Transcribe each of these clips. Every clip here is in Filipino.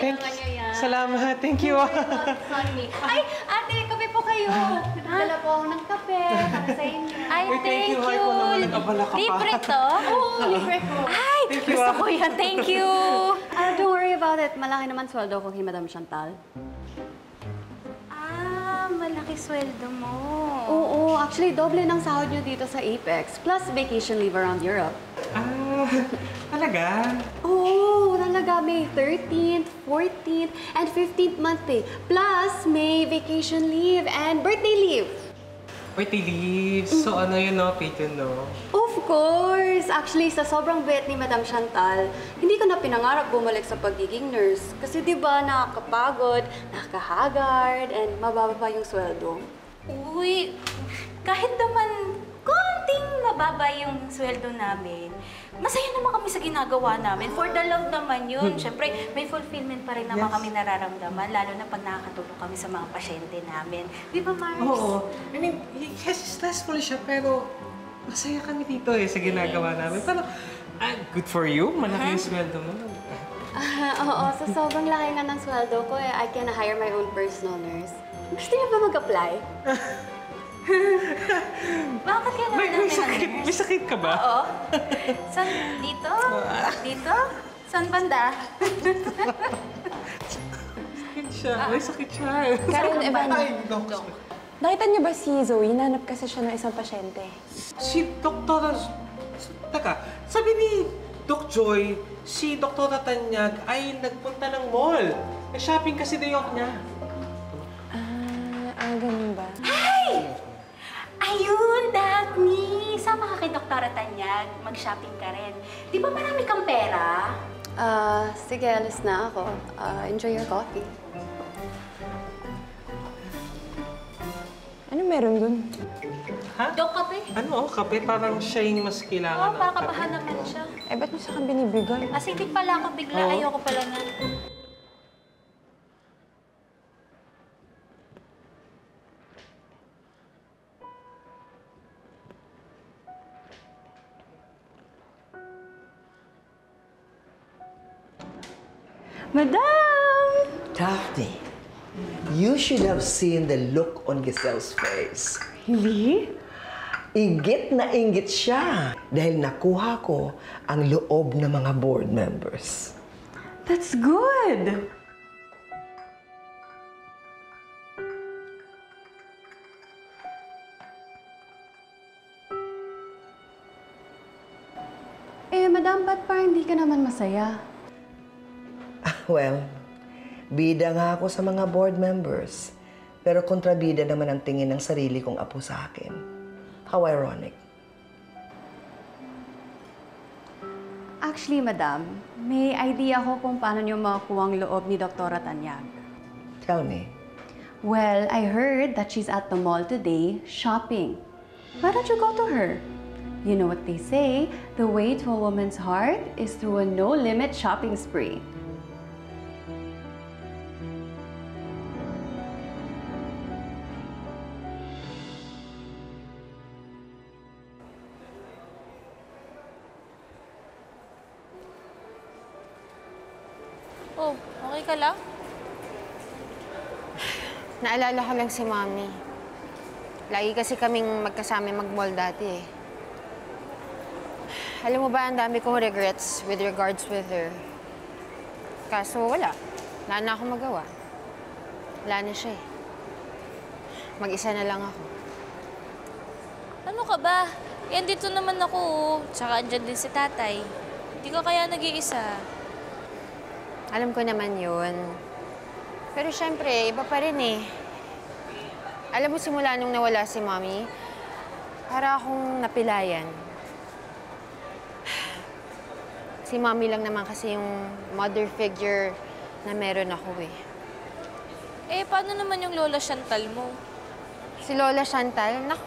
Kailangan niyo yan. Salamat. Thank you. Honey. Ay, ate, kape po kayo. Dala po ako ng kape para sa inyo. Ay, Uy, thank you. Ay, kung naman nag-abala ka pa. Libre to? Oo, libre ko. Ay, Thank you, gusto ko yan. Thank you. Don't worry about it. Malaki naman sweldo ko kay Madam Chantal. Malaki sweldo mo. Oo, actually, doble ng sahod nyo dito sa Apex, plus vacation leave around Europe. Talaga? Oo, talaga. May 13th, 14th, and 15th month pay. Plus, may vacation leave and birthday leave. Birthday leave. So ano yun, no? Paid yun, no? Of course! Actually, sa sobrang bait ni Madam Chantal, hindi ko na pinangarap bumalik sa pagiging nurse. Kasi di ba nakakapagod, nakakahagard, and mababa pa yung sweldo. Uy, kahit naman konting mababa yung sweldo namin, masaya naman kami sa ginagawa namin. For the love naman yun. Siyempre, may fulfillment pa rin naman kami nararamdaman, lalo na pag nakakatulong kami sa mga pasyente namin. Di ba, Mars? Oo. I mean, yes, stressful siya, pero masaya kami dito sa ginagawa namin. Pero, good for you. Malaki yung sweldo mo. Oo, sa sobrang laki nga ng sweldo ko, I can hire my own personal nurse. Gusto niyo ba mag-apply? Bakit kailangan natin ng nurse? May sakit ka ba? Oo. Saan? Dito? Dito? Saan banda? Sakit siya. May sakit siya. Karen Evan, Ay, Doc. nakita niyo ba si Zoe? Nanap kasi siya ng isang pasyente. Si Doktora... Teka, sabi ni Doc Joy, si Doktora Tanyag ay nagpunta ng mall. Shopping kasi day off niya. Ganun ba? Ay! Ayun, Daphne! Sama ka kay Doktora Tanyag. Mag-shopping ka rin. Di ba marami kang pera? Sige, alis na ako. Enjoy your coffee. Ano meron dun? Ha? Dok, kape. Ano? Kape? Parang siya yung mas Oo, kailangan ng para kape. kabahan naman siya. Eh, ba't mo sa akin binibigay? Asitik pala ako bigla. Oo. Ayoko pala na. Madam! Daphne, you should have seen the look on Giselle's face. Hindi? Inggit na inggit siya dahil nakuha ko ang loob ng mga board members. That's good! Madam, ba't parang hindi ka naman masaya? Well, bida nga ako sa mga board members. Pero kontrabida naman ang tingin ng sarili kong apo sa akin. How ironic. Actually, Madam, may idea ko kung paano niyo makuha ang loob ni Doktora Tanyag. Tell me. Well, I heard that she's at the mall today shopping. Why don't you go to her? You know what they say, the way to a woman's heart is through a no-limit shopping spree. Oh, okay ka lang? Naalala ko lang si Mommy. Lagi kasi kaming magkasama mag-mall dati eh. Alam mo ba, ang dami kong regrets with regards with her. Kaso wala. Wala na akong magawa. Wala na siya eh. Mag-isa na lang ako. Ano ka ba? Yan dito naman ako. Tsaka andyan din si tatay. Hindi ka kaya nag-iisa. Alam ko naman yun. Pero syempre, iba pa rin eh. Alam mo, simula nung nawala si Mommy, para akong napilayan. Si Mommy lang naman kasi yung mother figure na meron ako eh. Eh, paano naman yung Lola Chantal mo? Si Lola Chantal, naku,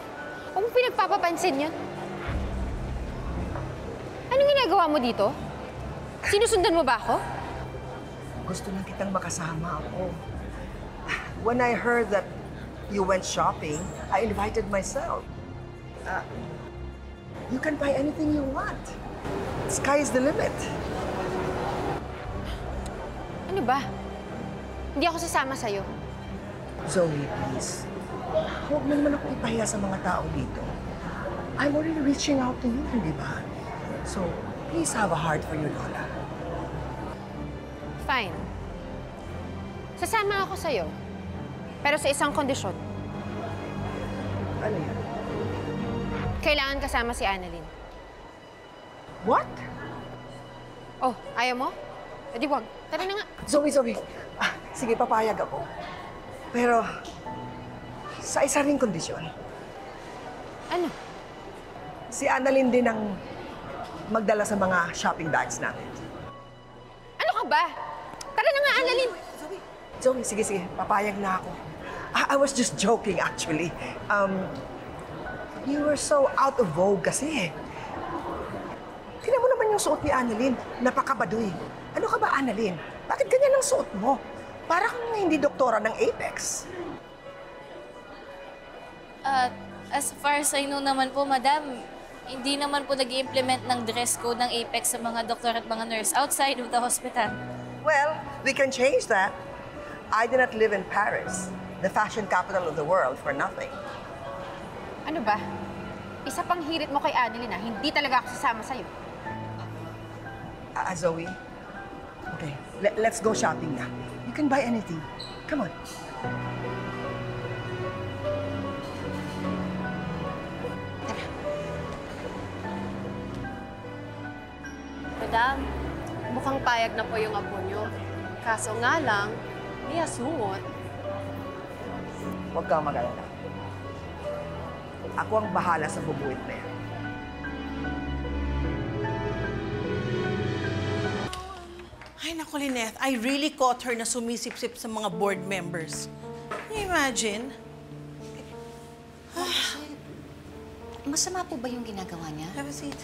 huwag mo pinagpapapansin yun. Anong ginagawa mo dito? Sinusundan mo ba ako? Gusto lang kitang makasama ako. When I heard that you went shopping, I invited myself. You can buy anything you want. Sky is the limit. Ano ba? Hindi ako sasama sa'yo. Zoe, please. Huwag mo naman ako ipahiya sa mga tao dito. I'm already reaching out to you, di ba? So, please have a heart for your Lola. Fine. Sasama ako sa'yo. Pero sa isang kondisyon. Ano yan? Kailangan kasama si Annalyn. What? Oh, ayaw mo? E di wag. Tara na nga. Zoe. Sige, papayag ako. Pero, sa isa ring kondisyon. Ano? Si Annalyn din ang magdala sa mga shopping bags natin. Ano ka ba? Tara na nga, Annalyn. Zoe, sige. Papayag na ako. I was just joking, actually. You were so out of vogue kasi. Tingnan mo naman yung suot ni Annalyn. Napakabaduy. Ano ka ba, Annalyn? Bakit ganyan ang suot mo? Para kang hindi doktora ng Apex. As far as I know naman po, madam, hindi naman po nag-i-implement ng dress code ng Apex sa mga doktor at mga nurse outside of the hospital. Well, we can change that. I did not live in Paris, the fashion capital of the world, for nothing. Ano ba? Isa pang hirit mo kay Annalyn na hindi talaga ako sasama sa'yo. Zoe, okay, let's go shopping na. You can buy anything. Come on. Madam, mukhang payag na po yung apo nyo. Kaso nga lang, di asungot. Huwag kang mag-alala. Ako ang bahala sa bubuit na yan. Ay, naku, Lynette, I really caught her na sumisip-sip sa mga board members. Can you imagine? Masama po ba yung ginagawa niya? Have a seat.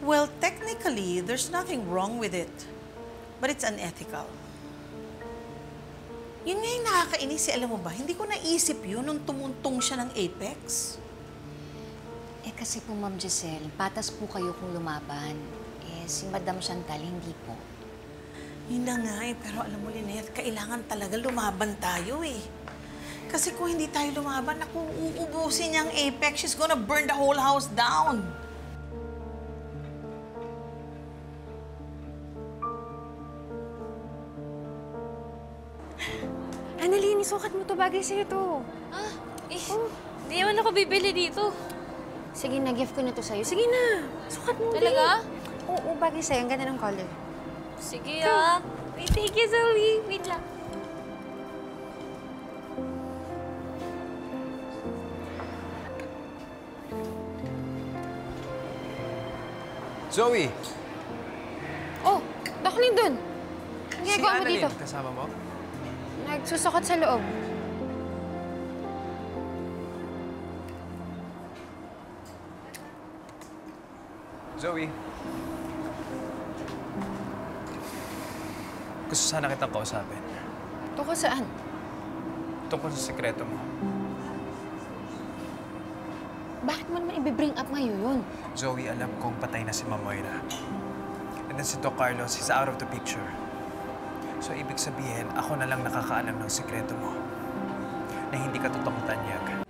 Well, technically, there's nothing wrong with it. But it's unethical. Yun nga yung nakakainis, alam mo ba? Hindi ko naisip yun nung tumuntong siya ng Apex. Eh kasi po, Ma'am Giselle, patas po kayo kung lumaban. Eh, si Madam Chantal, hindi po. Yun na nga eh, pero alam mo, Lynette, kailangan talaga lumaban tayo eh. Kasi kung hindi tayo lumaban, naku, uubusin niya ang Apex. She's gonna burn the whole house down. Annalyn, isukat mo to. Bagay sa'yo to. Hindi naman ako bibili dito. Sige na, gift ko na to sa'yo. Sige na, sukat mo. Talaga? Oo, bagay sa'yo. Ang ganda ng color. Sige Wait, thank you, Zoe. Wait lang. Zoe! Oh, Doc Lindon. Ang Si ginagawa mo dito? Annalyn, kasama mo? Nagsusukot sa loob. Zoe. Gusto sana kitang kausapin. Tungkol saan? Tungkol sa sekreto mo. Bakit mo naman i-bring up ngayon yun? Zoe, alam kong patay na si Ma'am Moira. And then si Doc Carlos, he's out of the picture. So, ibig sabihin, ako na lang nakakaalam ng sekreto mo na hindi ka totoong tanyag.